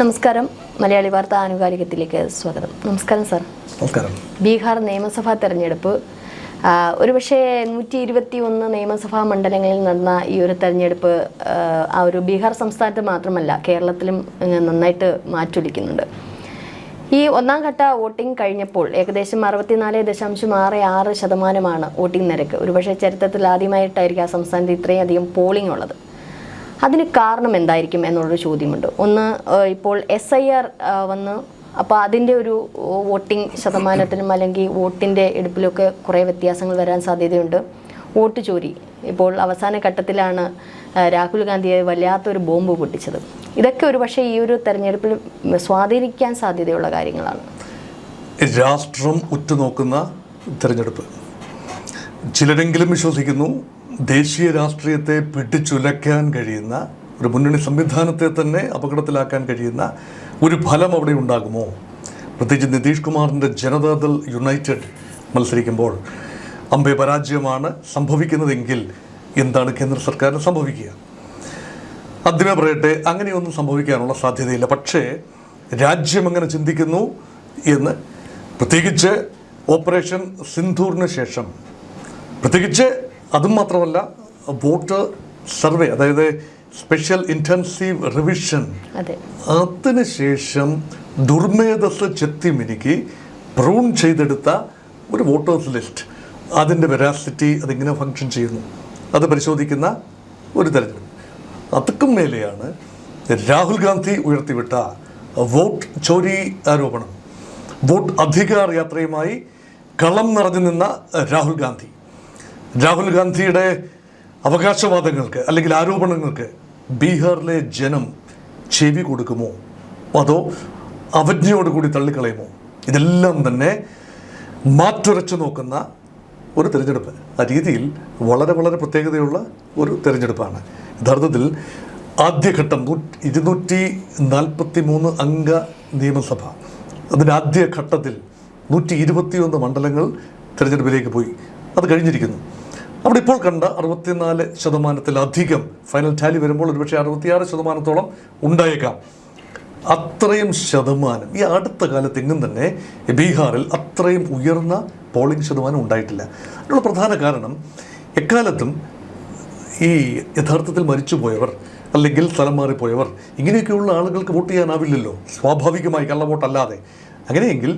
നമസ്കാരം. മലയാളി വാർത്ത ആനുകാലികത്തിലേക്ക് സ്വാഗതം. നമസ്കാരം സാർ. നമസ്കാരം. ബീഹാർ നിയമസഭാ തെരഞ്ഞെടുപ്പ് ഒരുപക്ഷെ 121 നിയമസഭാ മണ്ഡലങ്ങളിൽ നടന്ന ഈ ഒരു തെരഞ്ഞെടുപ്പ് ആ ഒരു ബീഹാർ സംസ്ഥാനത്ത് മാത്രമല്ല കേരളത്തിലും നന്നായിട്ട് മാറ്റൊലിക്കുന്നുണ്ട്. ഈ ഒന്നാം ഘട്ട വോട്ടിംഗ് കഴിഞ്ഞപ്പോൾ ഏകദേശം 64.66% വോട്ടിംഗ് നിരക്ക്. ഒരുപക്ഷെ ചരിത്രത്തിൽ ആദ്യമായിട്ടായിരിക്കും ആ സംസ്ഥാനത്ത് ഇത്രയും അധികം പോളിംഗ് ഉള്ളത്. അതിന് കാരണം എന്തായിരിക്കും എന്നുള്ളൊരു ചോദ്യമുണ്ട്. ഒന്ന്, ഇപ്പോൾ SIR വന്ന് അപ്പോൾ അതിൻ്റെ ഒരു വോട്ടിംഗ് ശതമാനത്തിനും അല്ലെങ്കിൽ വോട്ടിൻ്റെ എടുപ്പിലൊക്കെ കുറേ വ്യത്യാസങ്ങൾ വരാൻ സാധ്യതയുണ്ട്. വോട്ട് ചോരി ഇപ്പോൾ അവസാന ഘട്ടത്തിലാണ് രാഹുൽ ഗാന്ധിയെ വല്ലാത്തൊരു ബോംബ് പൊട്ടിച്ചത്. ഇതൊക്കെ ഒരു പക്ഷേ ഈ ഒരു തെരഞ്ഞെടുപ്പിൽ സ്വാധീനിക്കാൻ സാധ്യതയുള്ള കാര്യങ്ങളാണ്. രാഷ്ട്രം ഉറ്റുനോക്കുന്ന തെരഞ്ഞെടുപ്പ്. ചിലരെങ്കിലും വിശ്വസിക്കുന്നു ദേശീയ രാഷ്ട്രീയത്തെ പിടിച്ചുലയ്ക്കാൻ കഴിയുന്ന ഒരു മുന്നണി സംവിധാനത്തെ തന്നെ അപകടത്തിലാക്കാൻ കഴിയുന്ന ഒരു ഫലം അവിടെ ഉണ്ടാകുമോ? പ്രത്യേകിച്ച് നിതീഷ് കുമാറിൻ്റെ ജനതാദൾ യുണൈറ്റഡ് മത്സരിക്കുമ്പോൾ അമ്പേ പരാജയമാണ് സംഭവിക്കുന്നതെങ്കിൽ എന്താണ് കേന്ദ്ര സർക്കാരിന് സംഭവിക്കുക? ആദ്യമേ പറയട്ടെ, അങ്ങനെയൊന്നും സംഭവിക്കാനുള്ള സാധ്യതയില്ല. പക്ഷേ രാജ്യം എങ്ങനെ ചിന്തിക്കുന്നു എന്ന്, പ്രത്യേകിച്ച് ഓപ്പറേഷൻ സിന്ധൂറിന് ശേഷം, പ്രത്യേകിച്ച് അതും മാത്രമല്ല വോട്ട് സർവേ, അതായത് സ്പെഷ്യൽ ഇൻറ്റൻസീവ് റിവിഷൻ, അതിനുശേഷം ദുർമേധസ് ചെത്തിമിനുക്കി പ്രൂൺ ചെയ്തെടുത്ത ഒരു വോട്ടേഴ്സ് ലിസ്റ്റ്, അതിൻ്റെ വെറാസിറ്റി അതെങ്ങനെ ഫങ്ഷൻ ചെയ്യുന്നു അത് പരിശോധിക്കുന്ന ഒരു തെരഞ്ഞെടുപ്പ്. അതൊക്കും മേലെയാണ് രാഹുൽ ഗാന്ധി ഉയർത്തിവിട്ട വോട്ട് ചോരി ആരോപണം. വോട്ട് അധികാർ യാത്രയുമായി കളം നിറഞ്ഞു നിന്ന രാഹുൽ ഗാന്ധിയുടെ അവകാശവാദങ്ങൾക്ക് അല്ലെങ്കിൽ ആരോപണങ്ങൾക്ക് ബീഹാറിലെ ജനം ചെവി കൊടുക്കുമോ അതോ അവജ്ഞയോടുകൂടി തള്ളിക്കളയുമോ? ഇതെല്ലാം തന്നെ മാറ്റുരച്ചു നോക്കുന്ന ഒരു തിരഞ്ഞെടുപ്പ്. ആ രീതിയിൽ വളരെ വളരെ പ്രത്യേകതയുള്ള ഒരു തിരഞ്ഞെടുപ്പാണ്. യഥാർത്ഥത്തിൽ ആദ്യഘട്ടം 243 അംഗ നിയമസഭ, അതിൻ്റെ ആദ്യഘട്ടത്തിൽ 121 മണ്ഡലങ്ങൾ തിരഞ്ഞെടുപ്പിലേക്ക് പോയി. അത് കഴിഞ്ഞിരിക്കുന്നു. അവിടെ ഇപ്പോൾ കണ്ട 64%-ലധികം ഫൈനൽ ടാലി വരുമ്പോൾ ഒരുപക്ഷെ 66% ഉണ്ടായേക്കാം. അത്രയും ശതമാനം ഈ അടുത്ത കാലത്ത് എങ്ങും തന്നെ ബീഹാറിൽ അത്രയും ഉയർന്ന പോളിംഗ് ശതമാനം ഉണ്ടായിട്ടില്ല. അതിനുള്ള പ്രധാന കാരണം, എക്കാലത്തും ഈ യഥാർത്ഥത്തിൽ മരിച്ചുപോയവർ അല്ലെങ്കിൽ സ്ഥലം മാറിപ്പോയവർ ഇങ്ങനെയൊക്കെയുള്ള ആളുകൾക്ക് വോട്ട് ചെയ്യാനാവില്ലല്ലോ, സ്വാഭാവികമായി കള്ളവോട്ടല്ലാതെ. അങ്ങനെയെങ്കിൽ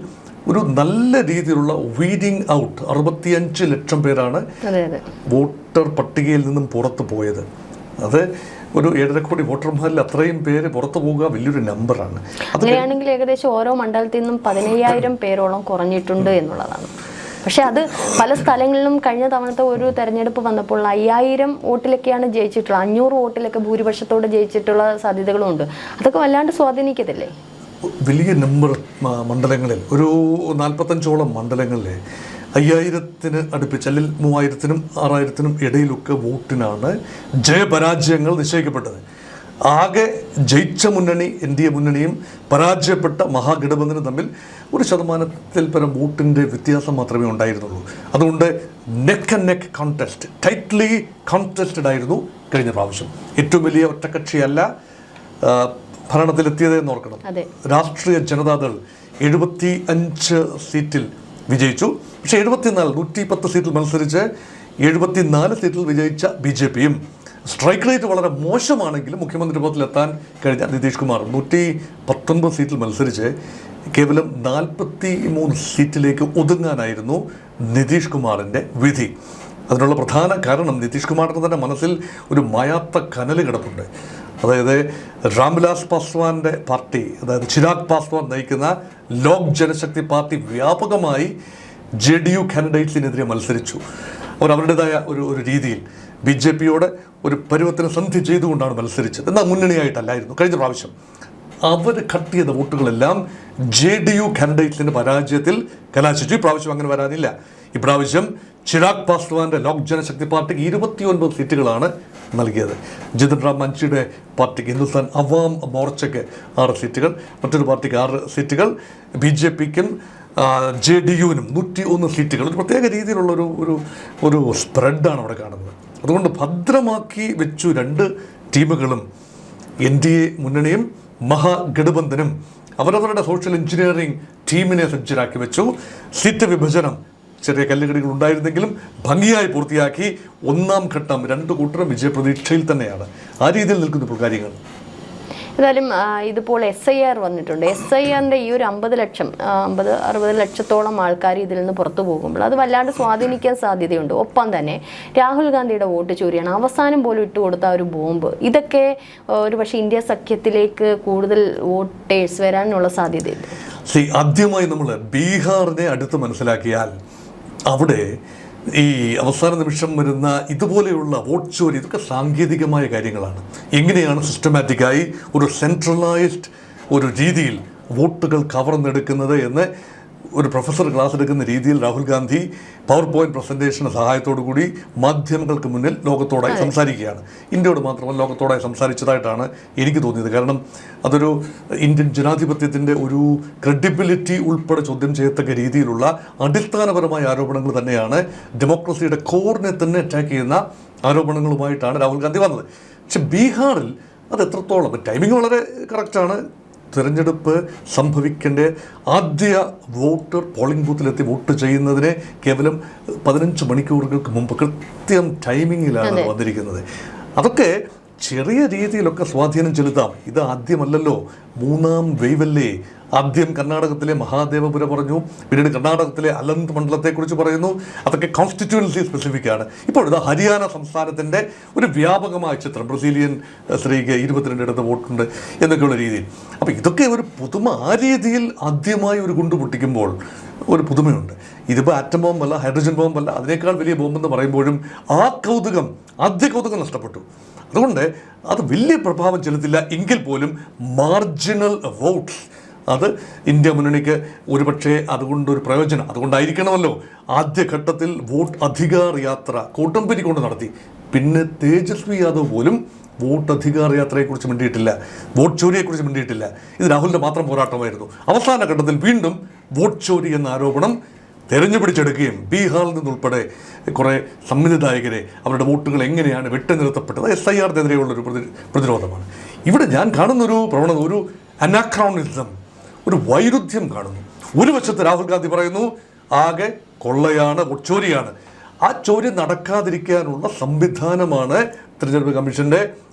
ഒരു നല്ല രീതിയിലുള്ള വീഡിങ് ഔട്ട് 65 ലക്ഷം പേരാണ് വോട്ടർ പട്ടികയിൽ നിന്നും പുറത്തു പോയത്. അത് ഒരു 7.5 കോടി വോട്ടർമാരിൽ അത്രയും പേര് പുറത്തു പോകുക വലിയൊരു നമ്പറാണ്. അങ്ങനെയാണെങ്കിൽ ഏകദേശം ഓരോ മണ്ഡലത്തിൽ നിന്നും 15,000 പേരോളം കുറഞ്ഞിട്ടുണ്ട് എന്നുള്ളതാണ്. പക്ഷെ അത് പല സ്ഥലങ്ങളിലും കഴിഞ്ഞ തവണത്തെ ഒരു തെരഞ്ഞെടുപ്പ് വന്നപ്പോൾ 5000 വോട്ടിലൊക്കെയാണ് ജയിച്ചിട്ടുള്ളത്. 500 വോട്ടിലൊക്കെ ഭൂരിപക്ഷത്തോടെ ജയിച്ചിട്ടുള്ള സാധ്യതകളുമുണ്ട്. അതൊക്കെ വല്ലാണ്ട് സ്വാധീനിക്കത്തില്ലേ? വലിയ നമ്പർ മണ്ഡലങ്ങളിൽ, ഒരു 45ഓളം മണ്ഡലങ്ങളിൽ 5000-ന് അടുപ്പിച്ച് അല്ലെങ്കിൽ 3000-നും 6000-നും ഇടയിലൊക്കെ വോട്ടിനാണ് ജയപരാജയങ്ങൾ നിശ്ചയിക്കപ്പെട്ടത്. ആകെ ജയിച്ച മുന്നണി NDA മുന്നണിയും പരാജയപ്പെട്ട മഹാഗഠബന്ധനും തമ്മിൽ 1% പരം വോട്ടിൻ്റെ വ്യത്യാസം മാത്രമേ ഉണ്ടായിരുന്നുള്ളൂ. അതുകൊണ്ട് neck and neck contest, tightly contested ആയിരുന്നു കഴിഞ്ഞ പ്രാവശ്യം. ഏറ്റവും വലിയ ഒറ്റക്കക്ഷിയല്ല ഭരണത്തിലെത്തിയത് എന്ന് ഓർക്കണം. രാഷ്ട്രീയ ജനതാദൾ 75 സീറ്റിൽ വിജയിച്ചു. പക്ഷേ 110 സീറ്റിൽ മത്സരിച്ച് 74 സീറ്റിൽ വിജയിച്ച BJPയും സ്ട്രൈക്ക് റേറ്റ് വളരെ മോശമാണെങ്കിലും മുഖ്യമന്ത്രി പദത്തിലെത്താൻ കഴിഞ്ഞ നിതീഷ് കുമാർ 119 സീറ്റിൽ മത്സരിച്ച് കേവലം 43 സീറ്റിലേക്ക് ഒതുങ്ങാനായിരുന്നു നിതീഷ് കുമാറിൻ്റെ വിധി. അതിനുള്ള പ്രധാന കാരണം നിതീഷ് കുമാറിൻ്റെ തന്നെ മനസ്സിൽ ഒരു മായാത്ത കനൽ കിടപ്പുണ്ട്. അതായത് രാംവിലാസ് പാസ്വാൻ്റെ പാർട്ടി, അതായത് ചിരാഗ് പാസ്വാൻ നയിക്കുന്ന ലോക് ജനശക്തി പാർട്ടി വ്യാപകമായി JDU കാൻഡിഡേറ്റ്സിനെതിരെ മത്സരിച്ചു. അവരുടേതായ ഒരു രീതിയിൽ BJPയോട് ഒരു പരുവത്തിന് സന്ധി ചെയ്തുകൊണ്ടാണ് മത്സരിച്ചത്. എന്നാൽ മുന്നണിയായിട്ടല്ലായിരുന്നു കഴിഞ്ഞ പ്രാവശ്യം. അവർ കട്ട് ചെയ്ത വോട്ടുകളെല്ലാം JDU കാൻഡിഡേറ്റ്സിൻ്റെ പരാജയത്തിൽ കലാശിച്ചു. ഇപ്രാവശ്യം അങ്ങനെ വരാനില്ല. ഇപ്രാവശ്യം ചിരാഗ് പാസ്വാൻ്റെ ലോക് ജനശക്തി പാർട്ടിക്ക് 29 സീറ്റുകളാണ് നൽകിയത്. ജിതൻ റാം മഞ്ചിയുടെ പാർട്ടിക്ക്, ഹിന്ദുസ്ഥാൻ അവാം മോർച്ചയ്ക്ക് 6 സീറ്റുകൾ, മറ്റൊരു പാർട്ടിക്ക് 6 സീറ്റുകൾ, BJPക്കും JDUവിനും 101 സീറ്റുകൾ. ഒരു പ്രത്യേക രീതിയിലുള്ള ഒരു സ്പ്രെഡാണ് അവിടെ കാണുന്നത്. അതുകൊണ്ട് ഭദ്രമാക്കി വെച്ചു രണ്ട് ടീമുകളും, NDA മുന്നണിയും മഹാഗഠബന്ധനും അവരവരുടെ സോഷ്യൽ എഞ്ചിനീയറിംഗ് ടീമിനെ സജ്ജരാക്കി വെച്ചു. സീറ്റ് വിഭജനം ചെറിയ കല്ലുകടികൾ ഉണ്ടായിരുന്നെങ്കിലും ഭംഗിയായി പൂർത്തിയാക്കി. ഒന്നാം ഘട്ടം രണ്ടു കൂട്ടരും വിജയപ്രതീക്ഷയിൽ തന്നെയാണ്. ആ രീതിയിൽ നിൽക്കുന്നു ഇപ്പോൾ കാര്യങ്ങൾ. ഏതായാലും ഇതിപ്പോൾ SIR വന്നിട്ടുണ്ട്. SIRന്റെ ഈ ഒരു 50 ലക്ഷം 50-60 ലക്ഷത്തോളം ആൾക്കാർ ഇതിൽ നിന്ന് പുറത്തു പോകുമ്പോൾ അത് വല്ലാണ്ട് സ്വാധീനിക്കാൻ സാധ്യതയുണ്ട്. ഒപ്പം തന്നെ രാഹുൽ ഗാന്ധിയുടെ വോട്ട് ചോരിയാണ്, അവസാനം പോലും ഇട്ടുകൊടുത്ത ഒരു ബോംബ്. ഇതൊക്കെ ഒരു പക്ഷേ ഇന്ത്യ സഖ്യത്തിലേക്ക് കൂടുതൽ വോട്ടേഴ്സ് വരാനുള്ള സാധ്യതയുണ്ട്. ആദ്യമായി നമ്മൾ ബീഹാറിനെ അടുത്ത് മനസ്സിലാക്കിയാൽ അവിടെ ഈ അവസാന നിമിഷം വരുന്ന ഇതുപോലെയുള്ള വോട്ട് ചോരി ഇതൊക്കെ സാങ്കേതികമായ കാര്യങ്ങളാണ്. എങ്ങനെയാണ് സിസ്റ്റമാറ്റിക്കായി ഒരു സെൻട്രലൈസ്ഡ് ഒരു രീതിയിൽ വോട്ടുകൾ കവർന്നെടുക്കുന്നത് എന്ന് ഒരു പ്രൊഫസർ ക്ലാസ് എടുക്കുന്ന രീതിയിൽ രാഹുൽ ഗാന്ധി പവർ പോയിന്റ് പ്രസൻറ്റേഷൻ്റെ സഹായത്തോടു കൂടി മാധ്യമങ്ങൾക്ക് മുന്നിൽ ലോകത്തോടായി സംസാരിക്കുകയാണ്. ഇന്ത്യയോട് മാത്രമല്ല ലോകത്തോടായി സംസാരിച്ചതായിട്ടാണ് എനിക്ക് തോന്നിയത്. കാരണം അതൊരു ഇന്ത്യൻ ജനാധിപത്യത്തിൻ്റെ ഒരു ക്രെഡിബിലിറ്റി ഉൾപ്പെടെ ചോദ്യം ചെയ്യത്തക്ക രീതിയിലുള്ള അടിസ്ഥാനപരമായ ആരോപണങ്ങൾ തന്നെയാണ്. ഡെമോക്രസിയുടെ കോറിനെ തന്നെ അറ്റാക്ക് ചെയ്യുന്ന ആരോപണങ്ങളുമായിട്ടാണ് രാഹുൽ ഗാന്ധി വന്നത്. പക്ഷെ ബീഹാറിൽ അത് എത്രത്തോളം ടൈമിംഗ് വളരെ കറക്റ്റാണ്. തിരഞ്ഞെടുപ്പ് സംഭവിക്കേണ്ട ആദ്യ വോട്ടർ പോളിംഗ് ബൂത്തിലെത്തി വോട്ട് ചെയ്യുന്നതിന് കേവലം 15 മണിക്കൂറുകൾക്ക് മുമ്പ് കൃത്യം ടൈമിങ്ങിലാണ് വന്നിരിക്കുന്നത്. അതൊക്കെ ചെറിയ രീതിയിലൊക്കെ സ്വാധീനം ചെലുത്താം. ഇത് ആദ്യമല്ലല്ലോ, 3ാം വേവല്ലേ. ആദ്യം കർണാടകത്തിലെ മഹാദേവപുര പറഞ്ഞു, പിന്നീട് കർണാടകത്തിലെ അലന്ത് മണ്ഡലത്തെക്കുറിച്ച് പറയുന്നു. അതൊക്കെ കോൺസ്റ്റിറ്റ്യുവൻസി സ്പെസിഫിക് ആണ്. ഇപ്പോൾ ഇത് ഹരിയാന സംസ്ഥാനത്തിൻ്റെ ഒരു വ്യാപകമായ ചിത്രം. ബ്രസീലിയൻ സ്ത്രീക്ക് 22 ഇടത്ത് വോട്ടുണ്ട് എന്നൊക്കെയുള്ള രീതിയിൽ. അപ്പോൾ ഇതൊക്കെ ഒരു പുതുമ. ആ രീതിയിൽ ആദ്യമായി ഒരു ഗുണ്ട് പൊട്ടിക്കുമ്പോൾ ഒരു പുതുമയുണ്ട്. ഇതിപ്പോൾ ആറ്റം ബോംബല്ല, ഹൈഡ്രജൻ ബോംബല്ല, അതിനേക്കാൾ വലിയ ബോംബെന്ന് പറയുമ്പോഴും ആ ആദ്യ കൗതുകം നഷ്ടപ്പെട്ടു. അതുകൊണ്ട് അത് വലിയ പ്രഭാവം ചെലുത്തില്ല എങ്കിൽ പോലും മാർജിനൽ വോട്ട്സ് അത് ഇന്ത്യ മുന്നണിക്ക് ഒരുപക്ഷെ അതുകൊണ്ടൊരു പ്രയോജനം. അതുകൊണ്ടായിരിക്കണമല്ലോ ആദ്യഘട്ടത്തിൽ വോട്ട് അധികാർ യാത്ര കോട്ടമ്പരി കൊണ്ട് നടത്തി. പിന്നെ തേജസ്വി യാദവ് പോലും വോട്ട് അധികാർ യാത്രയെക്കുറിച്ച് മിണ്ടിയിട്ടില്ല, വോട്ട് ചോരിയെക്കുറിച്ച് മിണ്ടിയിട്ടില്ല. ഇത് രാഹുലിൻ്റെ മാത്രം പോരാട്ടമായിരുന്നു. അവസാന ഘട്ടത്തിൽ വീണ്ടും വോട്ട് ചോരി എന്ന ആരോപണം തെരഞ്ഞുപിടിച്ചെടുക്കുകയും ബീഹാറിൽ നിന്നുൾപ്പെടെ കുറേ സംവിധായകരെ അവരുടെ വോട്ടുകൾ എങ്ങനെയാണ് വെട്ടിനിർത്തപ്പെട്ടത്. SIRനെതിരെയുള്ളൊരു പ്രതിരോധമാണ് ഇവിടെ ഞാൻ കാണുന്നൊരു പ്രവണത. ഒരു അനാക്രോണിസം, ഒരു വൈരുദ്ധ്യം കാണുന്നു. ഒരു വശത്ത് രാഹുൽ ഗാന്ധി പറയുന്നു ആകെ കൊള്ളയാണ്, വോട്ട് ചോരിയാണ്. ആ ചോരി നടക്കാതിരിക്കാനുള്ള സംവിധാനമാണ് തിരഞ്ഞെടുപ്പ് കമ്മീഷൻ്റെ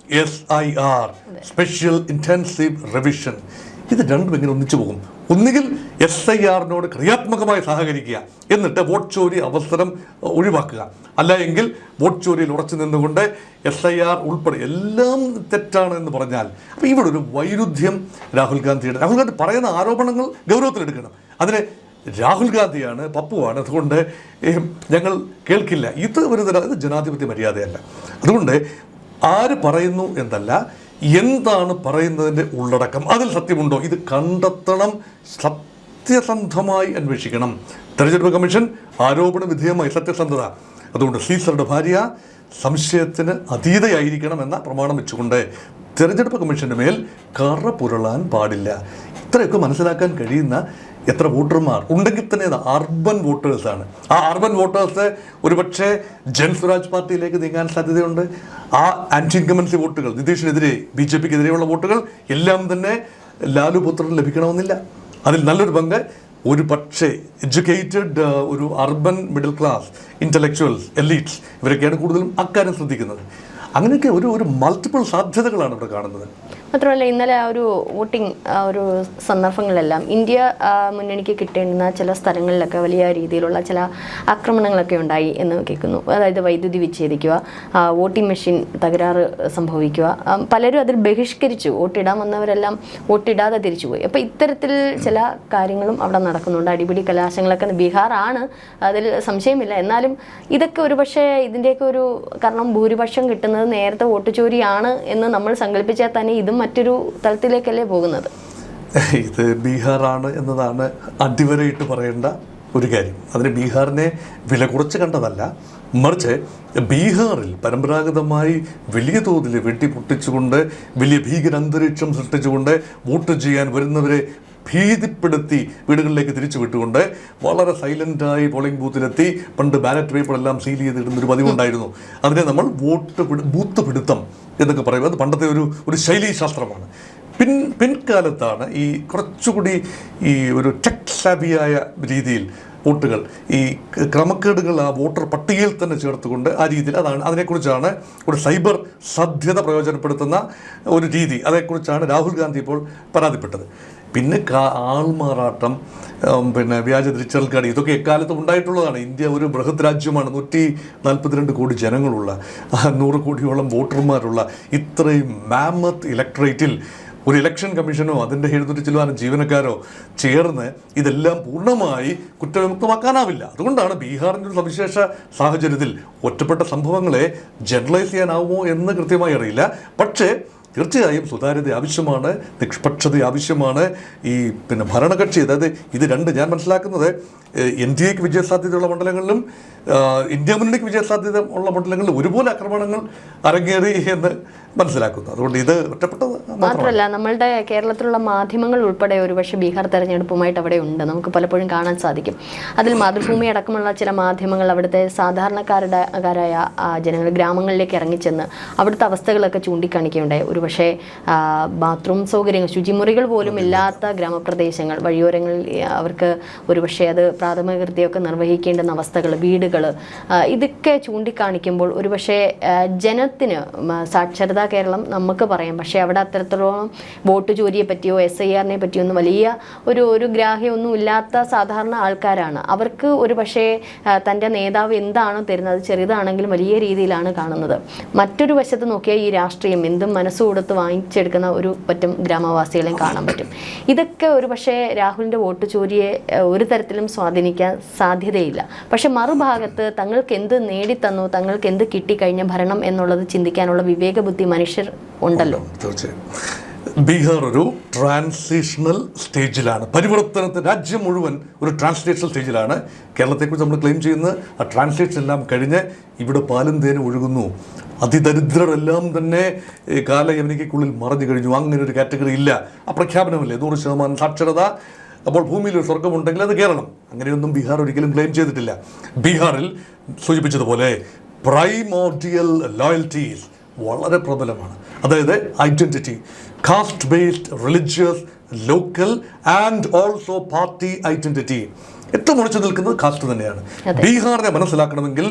SIR, സ്പെഷ്യൽ ഇൻറ്റൻസീവ് റിവിഷൻ. ഇത് രണ്ടും എങ്ങനെ ഒന്നിച്ചു പോകും? ഒന്നുകിൽ SIRനോട് ക്രിയാത്മകമായി സഹകരിക്കുക, എന്നിട്ട് വോട്ട് ചോരി അവസരം ഒഴിവാക്കുക. അല്ല എങ്കിൽ വോട്ട് ചോരിയിൽ ഉറച്ചു നിന്നുകൊണ്ട് SIR ഉൾപ്പെടെ എല്ലാം തെറ്റാണ് എന്ന് പറഞ്ഞാൽ, അപ്പോൾ ഇവിടെ ഒരു വൈരുദ്ധ്യം രാഹുൽ ഗാന്ധി പറയുന്ന ആരോപണങ്ങൾ ഗൗരവത്തിലെടുക്കണം. അതിന് രാഹുൽ ഗാന്ധിയാണ്, പപ്പുവാണ്, അതുകൊണ്ട് ഞങ്ങൾ കേൾക്കില്ല. ഇത് ജനാധിപത്യ മര്യാദയല്ല. അതുകൊണ്ട് ആര് പറയുന്നു എന്നല്ല, എന്താണ് പറയുന്നതിൻ്റെ ഉള്ളടക്കം, അതിൽ സത്യമുണ്ടോ, ഇത് കണ്ടെത്തണം, സത്യസന്ധമായി അന്വേഷിക്കണം. തെരഞ്ഞെടുപ്പ് കമ്മീഷൻ ആരോപണ വിധേയമായി സത്യസന്ധത. അതുകൊണ്ട് സീസറുടെ ഭാര്യ സംശയത്തിന് അതീതയായിരിക്കണം എന്ന പ്രമാണം വെച്ചുകൊണ്ട് തെരഞ്ഞെടുപ്പ് കമ്മീഷൻ്റെ മേൽ കറ പുരളാൻ പാടില്ല. ഇത്രയൊക്കെ മനസ്സിലാക്കാൻ കഴിയുന്ന എത്ര വോട്ടർമാർ ഉണ്ടെങ്കിൽ തന്നെ അർബൻ വോട്ടേഴ്സാണ്. ആ അർബൻ വോട്ടേഴ്സ് ഒരുപക്ഷെ ജൻസ്വരാജ് പാർട്ടിയിലേക്ക് നീങ്ങാൻ സാധ്യതയുണ്ട്. ആ ആൻറ്റി ഇൻകമൻസി വോട്ടുകൾ, നിതീഷിനെതിരെ BJPക്കെതിരെയുള്ള വോട്ടുകൾ എല്ലാം തന്നെ ലാലു പുത്രന് ലഭിക്കണമെന്നില്ല. അതിൽ നല്ലൊരു പങ്ക് ഒരു പക്ഷേ എഡ്യൂക്കേറ്റഡ് ഒരു urban middle class intellectuals, elites, ഇവരൊക്കെയാണ് കൂടുതലും അക്കാര്യം ശ്രദ്ധിക്കുന്നത്. അങ്ങനെയൊക്കെ ഒരു മൾട്ടിപ്പിൾ സാധ്യതകളാണ് ഇവിടെ കാണുന്നത്. മാത്രമല്ല ഇന്നലെ ആ ഒരു വോട്ടിംഗ് ഒരു സന്ദർഭങ്ങളിലെല്ലാം ഇന്ത്യ മുന്നണിക്ക് കിട്ടേണ്ടുന്ന ചില സ്ഥലങ്ങളിലൊക്കെ വലിയ രീതിയിലുള്ള ചില ആക്രമണങ്ങളൊക്കെ ഉണ്ടായി എന്ന് കേൾക്കുന്നു. അതായത് വൈദ്യുതി വിച്ഛേദിക്കുക, വോട്ടിംഗ് മെഷീൻ തകരാറ് സംഭവിക്കുക, പലരും അതിൽ ബഹിഷ്കരിച്ചു. വോട്ടിടാൻ വന്നവരെല്ലാം വോട്ടിടാതെ തിരിച്ചുപോയി. അപ്പോൾ ഇത്തരത്തിൽ ചില കാര്യങ്ങളും അവിടെ നടക്കുന്നുണ്ട്. അടിപിടി കലാശങ്ങളൊക്കെ ബീഹാറാണ്, അതിൽ സംശയമില്ല. എന്നാലും ഇതൊക്കെ ഒരുപക്ഷെ ഇതിൻ്റെയൊക്കെ ഒരു കാരണം ഭൂരിപക്ഷം കിട്ടുന്നത് നേരത്തെ വോട്ട് ചോരിയാണ് എന്ന് നമ്മൾ സങ്കല്പിച്ചാൽ തന്നെ ഇതും മറ്റൊരു തലത്തിലേക്കല്ലേ പോകുന്നത്. ഇത് ബീഹാറാണ് എന്നതാണ് അടിവരയിട്ട് പറയേണ്ട ഒരു കാര്യം. അതിന് ബീഹാറിനെ വില കുറച്ച് കണ്ടതല്ല, മറിച്ച് ബീഹാറിൽ പരമ്പരാഗതമായി വലിയ തോതിൽ വെട്ടിപ്പൊട്ടിച്ചുകൊണ്ട് വലിയ ഭീകരാന്തരീക്ഷം സൃഷ്ടിച്ചുകൊണ്ട് വോട്ട് ചെയ്യാൻ വരുന്നവരെ ഭീതിപ്പെടുത്തി വീടുകളിലേക്ക് തിരിച്ചു വിട്ടുകൊണ്ട് വളരെ സൈലൻ്റായി പോളിംഗ് ബൂത്തിലെത്തി പണ്ട് ബാലറ്റ് പേപ്പറെല്ലാം സീൽ ചെയ്തിടുന്നൊരു പതിവുണ്ടായിരുന്നു. അതിനെ നമ്മൾ ബൂത്ത് പിടുത്തം എന്നൊക്കെ പറയും. അത് പണ്ടത്തെ ഒരു ശൈലീശാസ്ത്രമാണ്. പിൻകാലത്താണ് ഈ കുറച്ചുകൂടി ഈ ഒരു ടെക് സാവിയായ രീതിയിൽ വോട്ടുകൾ ഈ ക്രമക്കേടുകൾ ആ വോട്ടർ പട്ടികയിൽ തന്നെ ചേർത്തുകൊണ്ട് ആ രീതിയിൽ അതിനെക്കുറിച്ചാണ് ഒരു സൈബർ സാധ്യത പ്രയോജനപ്പെടുത്തുന്ന ഒരു രീതി, അതേക്കുറിച്ചാണ് രാഹുൽ ഗാന്ധി ഇപ്പോൾ പരാതിപ്പെട്ടത്. പിന്നെ ആൾമാറാട്ടം, പിന്നെ വ്യാജ തിരിച്ചറിയൽ കാർഡ്, ഇതൊക്കെ എക്കാലത്തും ഉണ്ടായിട്ടുള്ളതാണ്. ഇന്ത്യ ഒരു ബൃഹത് രാജ്യമാണ്, 142 കോടി ജനങ്ങളുള്ള, 100 കോടിയോളം വോട്ടർമാരുള്ള ഇത്രയും മാമത്ത് ഇലക്ട്രേറ്റിൽ ഒരു ഇലക്ഷൻ കമ്മീഷനോ അതിൻ്റെ 700 ചിലവാനും ജീവനക്കാരോ ചേർന്ന് ഇതെല്ലാം പൂർണ്ണമായി കുറ്റവിമുക്തമാക്കാനാവില്ല. അതുകൊണ്ടാണ് ബീഹാറിൻ്റെ ഒരു സവിശേഷ സാഹചര്യത്തിൽ ഒറ്റപ്പെട്ട സംഭവങ്ങളെ ജനറലൈസ് ചെയ്യാനാവുമോ എന്ന് കൃത്യമായി അറിയില്ല. പക്ഷേ തീർച്ചയായും സുതാര്യത ആവശ്യമാണ്, നിഷ്പക്ഷത ആവശ്യമാണ്. ഈ പിന്നെ ഭരണകക്ഷി, അതായത് ഇത് രണ്ട് ഞാൻ മനസ്സിലാക്കുന്നത് NDAക്ക് വിജയസാധ്യതയുള്ള മണ്ഡലങ്ങളിലും ഇന്ത്യ മുന്നണിക്ക് വിജയസാധ്യത ഉള്ള മണ്ഡലങ്ങളിൽ ഒരുപോലെ ആക്രമണങ്ങൾ അരങ്ങേറി എന്ന് മനസ്സിലാക്കുന്നു. അതുകൊണ്ട് ഇത് ഒറ്റപ്പെട്ടത് മാത്രമല്ല, നമ്മളുടെ കേരളത്തിലുള്ള മാധ്യമങ്ങൾ ഉൾപ്പെടെ ഒരുപക്ഷെ ബീഹാർ തെരഞ്ഞെടുപ്പുമായിട്ട് അവിടെ ഉണ്ട്, നമുക്ക് പലപ്പോഴും കാണാൻ സാധിക്കും. അതിൽ മാതൃഭൂമി അടക്കമുള്ള ചില മാധ്യമങ്ങൾ അവിടുത്തെ സാധാരണക്കാരായ ജനങ്ങൾ ഗ്രാമങ്ങളിലേക്ക് ഇറങ്ങിച്ചെന്ന് അവിടുത്തെ അവസ്ഥകളൊക്കെ ചൂണ്ടിക്കാണിക്കുകയുണ്ടായി. ഒരുപക്ഷെ ബാത്റൂം സൗകര്യങ്ങൾ, ശുചിമുറികൾ പോലും ഇല്ലാത്ത ഗ്രാമപ്രദേശങ്ങൾ, വഴിയോരങ്ങളിൽ അവർക്ക് ഒരുപക്ഷെ അത് പ്രാഥമിക കൃത്യമൊക്കെ നിർവഹിക്കേണ്ടുന്ന അവസ്ഥകൾ, വീടുകൾ, ഇതൊക്കെ ചൂണ്ടിക്കാണിക്കുമ്പോൾ ഒരുപക്ഷെ ജനത്തിന് സാക്ഷരതാ കേരളം നമുക്ക് പറയാം, പക്ഷേ അവിടെ അത്തരത്തിലോളം വോട്ട് ചോരിയെ പറ്റിയോ SIRനെ പറ്റിയോ ഒന്നും വലിയ ഒരു ഗ്രാഹ്യമൊന്നും ഇല്ലാത്ത സാധാരണ ആൾക്കാരാണ്. അവർക്ക് ഒരു പക്ഷേ തൻ്റെ നേതാവ് എന്താണോ തരുന്നത്, ചെറുതാണെങ്കിലും വലിയ രീതിയിലാണ് കാണുന്നത്. മറ്റൊരു വശത്ത് നോക്കിയാൽ ഈ രാഷ്ട്രീയം എന്തും മനസ്സ് കൊടുത്ത് വാങ്ങിച്ചെടുക്കുന്ന ഒരു പറ്റം ഗ്രാമവാസികളെയും കാണാൻ പറ്റും. ഇതൊക്കെ ഒരു പക്ഷേ രാഹുലിൻ്റെ വോട്ട് ചോരിയെ ഒരു തരത്തിലും സ്വാധീനിക്കാൻ സാധ്യതയില്ല. പക്ഷെ മറുഭാഗത്ത് തങ്ങൾക്ക് എന്ത് നേടിത്തന്നു, തങ്ങൾക്ക് എന്ത് കിട്ടിക്കഴിഞ്ഞ ഭരണം എന്നുള്ളത് ചിന്തിക്കാനുള്ള വിവേകബുദ്ധി മനുഷ്യർ ഉണ്ടല്ലോ. തീർച്ചയായും ബീഹാർ ഒരു ട്രാൻസിഷണൽ സ്റ്റേജിലാണ്, പരിവർത്തനത്തിന് രാജ്യം മുഴുവൻ ഒരു ട്രാൻസ്ലേഷണൽ സ്റ്റേജിലാണ്. കേരളത്തെക്കുറിച്ച് നമ്മൾ ക്ലെയിം ചെയ്യുന്നത് ആ ട്രാൻസ്ലേഷൻ എല്ലാം കഴിഞ്ഞ് ഇവിടെ പാലും തേനും ഒഴുകുന്നു, അതിദരിദ്രരെല്ലാം തന്നെ കാലയവനിക്കുള്ളിൽ മറഞ്ഞു കഴിഞ്ഞു, അങ്ങനെ ഒരു കാറ്റഗറി ഇല്ല. ആ പ്രഖ്യാപനമല്ലേ 100% സാക്ഷരത. അപ്പോൾ ഭൂമിയിൽ ഒരു സ്വർഗമുണ്ടെങ്കിൽ അത് കേരളം. അങ്ങനെയൊന്നും ബീഹാർ ഒരിക്കലും ക്ലെയിം ചെയ്തിട്ടില്ല. ബീഹാറിൽ സൂചിപ്പിച്ചതുപോലെ പ്രൈമോർഡിയൽ ലോയൽറ്റീസ് വളരെ പ്രബലമാണ്. അതായത് identity, caste based, religious, local and also party identity ഏറ്റവും മുറിച്ചു നിൽക്കുന്നത് കാസ്റ്റ് തന്നെയാണ്. ബീഹാറിനെ മനസ്സിലാക്കണമെങ്കിൽ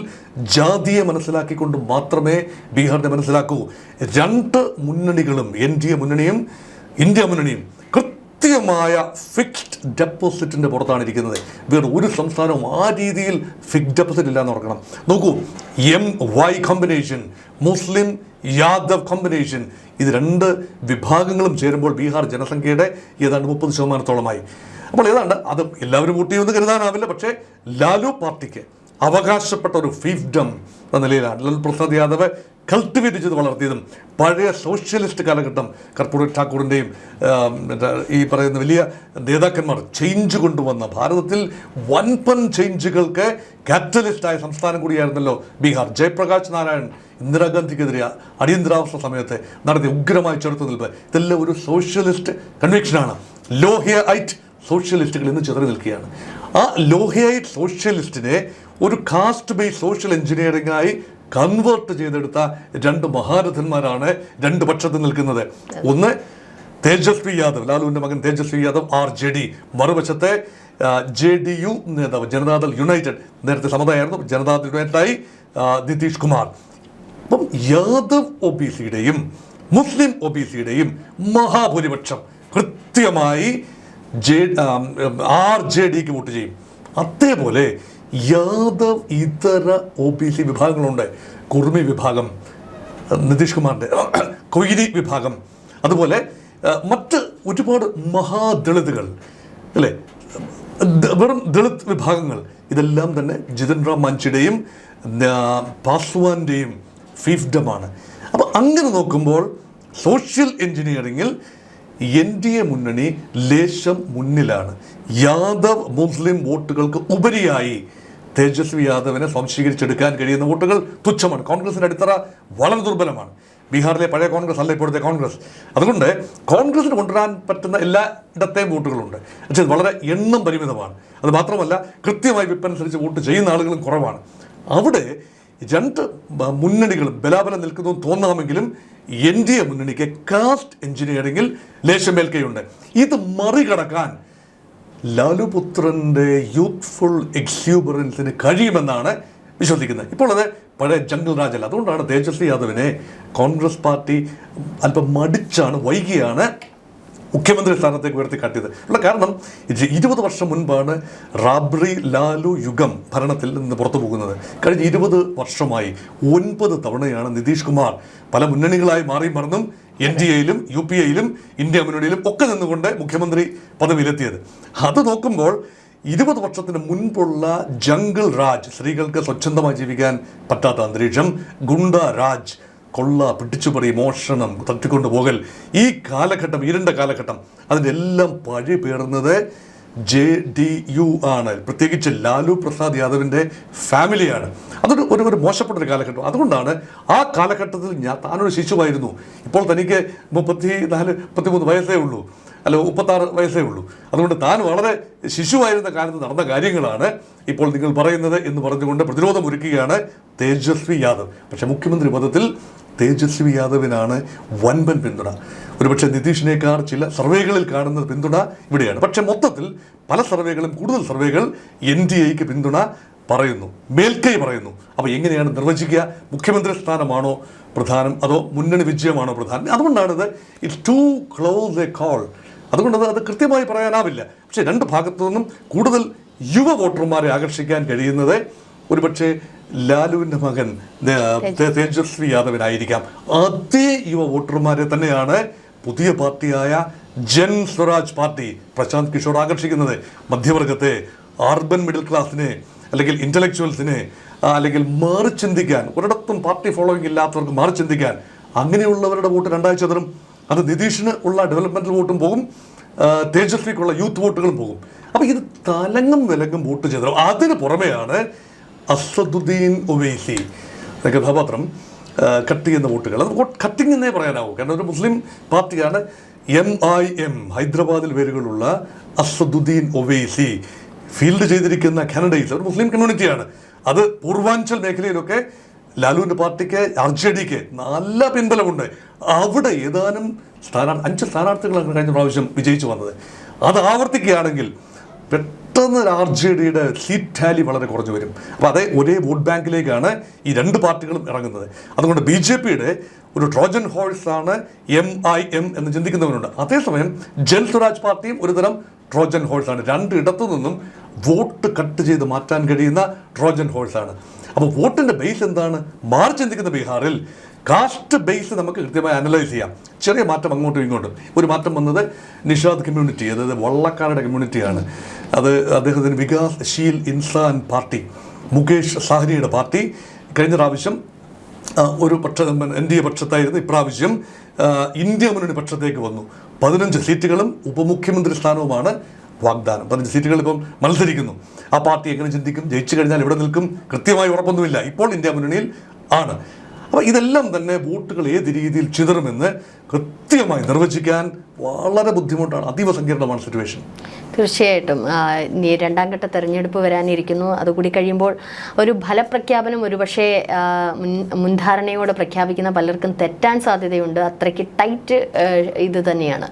ജാതിയെ മനസ്സിലാക്കിക്കൊണ്ട് മാത്രമേ ബീഹാറിനെ മനസ്സിലാക്കൂ. രണ്ട് മുന്നണികളും, NDA മുന്നണിയും ഇന്ത്യ മുന്നണിയും കൃത്യമായ ഫിക്സ്ഡ് ഡെപ്പോസിറ്റിൻ്റെ പുറത്താണ് ഇരിക്കുന്നത്. വേറെ ഒരു സംസ്ഥാനവും ആ രീതിയിൽ ഫിക്സ്ഡ് ഡെപ്പോസിറ്റ് ഇല്ല എന്ന് ഓർക്കണം. നോക്കൂ, MY combination, Muslim Yadav combination, ഇത് രണ്ട് വിഭാഗങ്ങളും ചേരുമ്പോൾ ബീഹാർ ജനസംഖ്യയുടെ ഏതാണ്ട് 30%-ഓളമായി. അപ്പോൾ ഏതാണ്ട് അത് എല്ലാവരും വോട്ട് ചെയ്യുമെന്ന് കരുതാനാവില്ല. പക്ഷേ ലാലു പാർട്ടിക്ക് അവകാശപ്പെട്ട ഒരു ഫീഫ്ഡം എന്ന നിലയിലാണ് ലാലു പ്രസാദ് യാദവ് കൾട്ടിവേറ്റ് ചെയ്ത് വളർത്തിയതും പഴയ സോഷ്യലിസ്റ്റ് കാലഘട്ടം കർപ്പൂരേറ്റ് ഠാക്കൂറിൻ്റെയും ഈ പറയുന്ന വലിയ നേതാക്കന്മാർ ചേഞ്ച് കൊണ്ടുവന്ന ഭാരതത്തിൽ വൻപൻ ചേഞ്ചുകൾക്ക് കാറ്റലിസ്റ്റായ സംസ്ഥാനം കൂടിയായിരുന്നല്ലോ ബീഹാർ. ജയപ്രകാശ് നാരായൺ ഇന്ദിരാഗാന്ധിക്കെതിരെ അടിയന്തരാവസ്ഥ സമയത്ത് നടത്തിയ ഉഗ്രമായ ചെറുത്തുനിൽപ്പ്, ഇതെല്ലാം ഒരു സോഷ്യലിസ്റ്റ് കൺവിക്ഷനാണ്. ലോഹിയൈറ്റ് സോഷ്യലിസ്റ്റുകൾ ഇന്ന് ചിതറി നിൽക്കുകയാണ്. ആ ലോഹിയൈറ്റ് സോഷ്യലിസ്റ്റിനെ ഒരു കാസ്റ്റ് ബേസ്ഡ് സോഷ്യൽ എഞ്ചിനീയറിംഗായി കൺവേർട്ട് ചെയ്തെടുത്ത രണ്ട് മഹാരഥന്മാരാണ് രണ്ട് പക്ഷത്ത് നിൽക്കുന്നത്. ഒന്ന് തേജസ്വി യാദവ്, ലാലുവിൻ്റെ മകൻ തേജസ്വി യാദവ് RJD, മറുവശത്തെ JDU നേതാവ് ജനതാദൾ യുണൈറ്റഡ്, നേരത്തെ സമതായിരുന്നു, ജനതാദൾ യുണൈറ്റഡായി നിതീഷ് കുമാർ. അപ്പം യാദവ് OBCയുടെയും മുസ്ലിം OBCയുടെയും മഹാഭൂരിപക്ഷം കൃത്യമായി RJDക്ക് വോട്ട് ചെയ്യും. അതേപോലെ യാദവ് ഇതര OBC വിഭാഗങ്ങളുണ്ട്. കുർമി വിഭാഗം, നിതീഷ് കുമാറിൻ്റെ കൊയ്രി വിഭാഗം, അതുപോലെ മറ്റ് ഒരുപാട് മഹാദളിതുകൾ അല്ലേ, വെറും ദളിത് വിഭാഗങ്ങൾ, ഇതെല്ലാം തന്നെ ജിതൻ റാം മാഞ്ചിയുടെയും പാസ്വാന്റെയും ഫീഫ്ഡമാണ്. അപ്പോൾ അങ്ങനെ നോക്കുമ്പോൾ സോഷ്യൽ എഞ്ചിനീയറിങ്ങിൽ NDA മുന്നണി ലേശം മുന്നിലാണ്. യാദവ് മുസ്ലിം വോട്ടുകൾക്ക് ഉപരിയായി തേജസ്വി യാദവിനെ സ്വാംശീകരിച്ചെടുക്കാൻ കഴിയുന്ന വോട്ടുകൾ തുച്ഛമാണ്. കോൺഗ്രസിൻ്റെ അടിത്തറ വളരെ ദുർബലമാണ്. ബീഹാറിലെ പഴയ കോൺഗ്രസ് അല്ല ഇപ്പോഴത്തെ കോൺഗ്രസ്. അതുകൊണ്ട് കോൺഗ്രസിന് കൊണ്ടുവരാൻ പറ്റുന്ന എല്ലായിടത്തെയും വോട്ടുകളുണ്ട്, പക്ഷേ വളരെ എണ്ണം പരിമിതമാണ്. അത് മാത്രമല്ല കൃത്യമായി വിപ്പനുസരിച്ച് വോട്ട് ചെയ്യുന്ന ആളുകളും കുറവാണ്. അവിടെ രണ്ട് മുന്നണികളും ബലാബലം നിൽക്കുന്നു തോന്നാമെങ്കിലും NDA മുന്നണിക്ക് കാസ്റ്റ് എഞ്ചിനീയറിംഗിൽ ലേശം മേൽക്കൈയുണ്ട്. ഇത് മറികടക്കാൻ ലാലു പുത്രൻ്റെ യൂത്ത്ഫുൾ എക്സ്യൂബറൻസിന് കഴിയുമെന്നാണ് വിശ്വസിക്കുന്നത്. ഇപ്പോൾ അത് പഴയ ജംഗിൾ രാജല്ല. അതുകൊണ്ടാണ് തേജസ്വി യാദവിനെ കോൺഗ്രസ് പാർട്ടി അല്പം മടിച്ചാണ്, വൈകിയാണ് മുഖ്യമന്ത്രി സ്ഥാനത്തേക്ക് ഉയർത്തിക്കാട്ടിയത്. ഉള്ള കാരണം 20 വർഷം മുൻപാണ് റാബ്രി ലാലു യുഗം ഭരണത്തിൽ നിന്ന് പുറത്തു പോകുന്നത്. കഴിഞ്ഞ 20 വർഷമായി 9 തവണയാണ് നിതീഷ് കുമാർ പല മുന്നണികളായി മാറി മറന്നും NDAയിലും UPAയിലും ഇന്ത്യ മുന്നണിയിലും ഒക്കെ നിന്നുകൊണ്ട് മുഖ്യമന്ത്രി പദവിയിലെത്തിയത്. അത് നോക്കുമ്പോൾ 20 വർഷത്തിന് മുൻപുള്ള ജംഗിൾ രാജ്, സ്ത്രീകൾക്ക് സ്വച്ഛന്തമായി ജീവിക്കാൻ പറ്റാത്ത അന്തരീക്ഷം, ഗുണ്ട രാജ്, കൊള്ള, പിടിച്ചുപറി, മോഷണം, തട്ടിക്കൊണ്ടുപോകൽ, ഈ കാലഘട്ടം, ഇരുണ്ട കാലഘട്ടം, അതിൻ്റെ എല്ലാം പഴി പേറുന്നത് JDU ആണ്. പ്രത്യേകിച്ച് ലാലു പ്രസാദ് യാദവിൻ്റെ ഫാമിലിയാണ്. അതൊരു ഒരു മോശപ്പെട്ടൊരു കാലഘട്ടം. അതുകൊണ്ടാണ് ആ കാലഘട്ടത്തിൽ താനൊരു ശിശുവായിരുന്നു. ഇപ്പോൾ തനിക്ക് 34-33 വയസ്സേ ഉള്ളൂ, അല്ല 36 വയസ്സേ ഉള്ളൂ. അതുകൊണ്ട് താൻ വളരെ ശിശുവായിരുന്ന കാലത്ത് നടന്ന കാര്യങ്ങളാണ് ഇപ്പോൾ നിങ്ങൾ പറയുന്നത് എന്ന് പറഞ്ഞുകൊണ്ട് പ്രതിരോധം ഒരുക്കുകയാണ് തേജസ്വി യാദവ്. പക്ഷേ മുഖ്യമന്ത്രി പദത്തിൽ തേജസ്വി യാദവിനാണ് വൻപൻ പിന്തുണ. ഒരുപക്ഷെ നിതീഷിനേക്കാൾ ചില സർവേകളിൽ കാണുന്ന പിന്തുണ ഇവിടെയാണ്. പക്ഷേ മൊത്തത്തിൽ പല സർവേകളും, കൂടുതൽ സർവേകൾ NDAക്ക് പിന്തുണ പറയുന്നു, മേൽക്കൈ പറയുന്നു. അപ്പോൾ എങ്ങനെയാണ് നിർവചിക്കുക? മുഖ്യമന്ത്രി സ്ഥാനമാണോ പ്രധാനം, അതോ മുന്നണി വിജയമാണോ പ്രധാനം? അതുകൊണ്ടാണിത് it's too close a call. അതുകൊണ്ടത് അത് കൃത്യമായി പറയാനാവില്ല. പക്ഷേ രണ്ട് ഭാഗത്തു നിന്നും കൂടുതൽ യുവ വോട്ടർമാരെ ആകർഷിക്കാൻ കഴിയുന്നത് ഒരുപക്ഷെ ലാലുവിൻ്റെ മകൻ തേജസ്വി യാദവിനായിരിക്കാം. അതേ യുവ വോട്ടർമാരെ തന്നെയാണ് പുതിയ പാർട്ടിയായ ജൻ സ്വരാജ് പാർട്ടി പ്രശാന്ത് കിഷോർ ആകർഷിക്കുന്നത്. മധ്യവർഗത്തെ, അർബൻ മിഡിൽ ക്ലാസ്സിനെ, അല്ലെങ്കിൽ ഇൻ്റലക്ച്വൽസിനെ, അല്ലെങ്കിൽ മാറി ചിന്തിക്കാൻ, ഒരിടത്തും പാർട്ടി ഫോളോയിങ് ഇല്ലാത്തവർക്ക് മാറി ചിന്തിക്കാൻ, അങ്ങനെയുള്ളവരുടെ വോട്ട് രണ്ടാഴ്ച തരും. അത് നിതീഷിന് ഉള്ള ഡെവലപ്മെൻറ്റൽ വോട്ടും പോകും, തേജസ്വിക്കുള്ള യൂത്ത് വോട്ടുകളും പോകും. അപ്പോൾ ഇത് തലങ്ങും വിലങ്ങും വോട്ട് ചെയ്തു. അതിന് പുറമെയാണ് അസദുദ്ദീൻ ഒവൈസി എന്ന കഥാപാത്രം കട്ട് ചെയ്യുന്ന വോട്ടുകൾ. അത് കട്ടിങ് എന്നേ പറയാനാവും. കാരണം ഒരു മുസ്ലിം പാർട്ടിയാണ് MIM, ഹൈദരാബാദിൽ വേരുകളുള്ള അസദുദ്ദീൻ ഒവൈസി ഫീൽഡ് ചെയ്തിരിക്കുന്ന കാനഡയിൽ ഒരു മുസ്ലിം കമ്മ്യൂണിറ്റിയാണ്. അത് പൂർവാഞ്ചൽ മേഖലയിലൊക്കെ ലാലുവിൻ്റെ പാർട്ടിക്ക്, RJDക്ക് നല്ല പിൻബലമുണ്ട്. അവിടെ ഏതാനും 5 സ്ഥാനാർത്ഥികളാണ് കഴിഞ്ഞ പ്രാവശ്യം വിജയിച്ചു വന്നത്. അത് ആവർത്തിക്കുകയാണെങ്കിൽ പെട്ടെന്ന് RJDയുടെ സീറ്റ് ടാലി വളരെ കുറഞ്ഞു വരും. അപ്പോൾ അതേ ഒരേ വോട്ട് ബാങ്കിലേക്കാണ് ഈ രണ്ട് പാർട്ടികളും ഇറങ്ങുന്നത്. അതുകൊണ്ട് BJPയുടെ ഒരു ട്രോജൻ ഹോഴ്സാണ് MIM എന്ന് ചിന്തിക്കുന്നവരുണ്ട്. അതേസമയം ജൻ സ്വരാജ് പാർട്ടിയും ഒരുതരം ട്രോജൻ ഹോഴ്സാണ്. രണ്ടിടത്തു നിന്നും വോട്ട് കട്ട് ചെയ്ത് മാറ്റാൻ കഴിയുന്ന ട്രോജൻ ഹോഴ്സാണ്. അപ്പോൾ വോട്ടിൻ്റെ ബേസ് എന്താണ്? മാറി ചിന്തിക്കുന്ന ബീഹാറിൽ കാസ്റ്റ് ബേസ് നമുക്ക് കൃത്യമായി അനലൈസ് ചെയ്യാം. ചെറിയ മാറ്റം അങ്ങോട്ടും ഇങ്ങോട്ടും. ഒരു മാറ്റം വന്നത് നിഷാദ് കമ്മ്യൂണിറ്റി, അതായത് വള്ളക്കാരുടെ കമ്മ്യൂണിറ്റിയാണ്. അത് അദ്ദേഹത്തിന് വികാസ് ശീൽ ഇൻസാൻ പാർട്ടി, മുകേഷ് സാഹ്നിയുടെ പാർട്ടി കഴിഞ്ഞ പ്രാവശ്യം ഒരു NDA പക്ഷത്തായിരുന്നു. ഇപ്രാവശ്യം ഇന്ത്യ മുന്നണി പക്ഷത്തേക്ക് വന്നു. 15 സീറ്റുകളും ഉപമുഖ്യമന്ത്രി സ്ഥാനവുമാണ് വാഗ്ദാനം. 15 സീറ്റുകൾ ഇപ്പം മത്സരിക്കുന്നു. ആ പാർട്ടി എങ്ങനെ ചിന്തിക്കും, ജയിച്ചു കഴിഞ്ഞാൽ ഇവിടെ നിൽക്കും, കൃത്യമായി ഉറപ്പൊന്നുമില്ല. ഇപ്പോൾ ഇന്ത്യ മുന്നണിയിൽ ആണ്. അപ്പോൾ ഇതെല്ലാം തന്നെ വോട്ടുകൾ ഏത് രീതിയിൽ ചിതറുമെന്ന് കൃത്യമായി നിർവചിക്കാൻ വളരെ ബുദ്ധിമുട്ടാണ്. അതീവ സങ്കീർണമാണ് സിറ്റുവേഷൻ. തീർച്ചയായിട്ടും ഇനി രണ്ടാം ഘട്ട തെരഞ്ഞെടുപ്പ് വരാനിരിക്കുന്നു. അതുകൂടി കഴിയുമ്പോൾ ഒരു ഫലപ്രഖ്യാപനം ഒരുപക്ഷെ മുൻധാരണയോടെ പ്രഖ്യാപിക്കുന്ന പലർക്കും തെറ്റാൻ സാധ്യതയുണ്ട്. അത്രയ്ക്ക് ടൈറ്റ് ഇത് തന്നെയാണ്.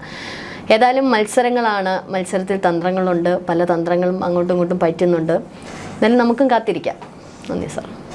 ഏതായാലും മത്സരങ്ങളാണ്, മത്സരത്തിൽ തന്ത്രങ്ങളുണ്ട്, പല തന്ത്രങ്ങളും അങ്ങോട്ടും ഇങ്ങോട്ടും പറ്റുന്നുണ്ട്. എന്നാലും നമുക്കും കാത്തിരിക്കാം. നന്ദി സാർ.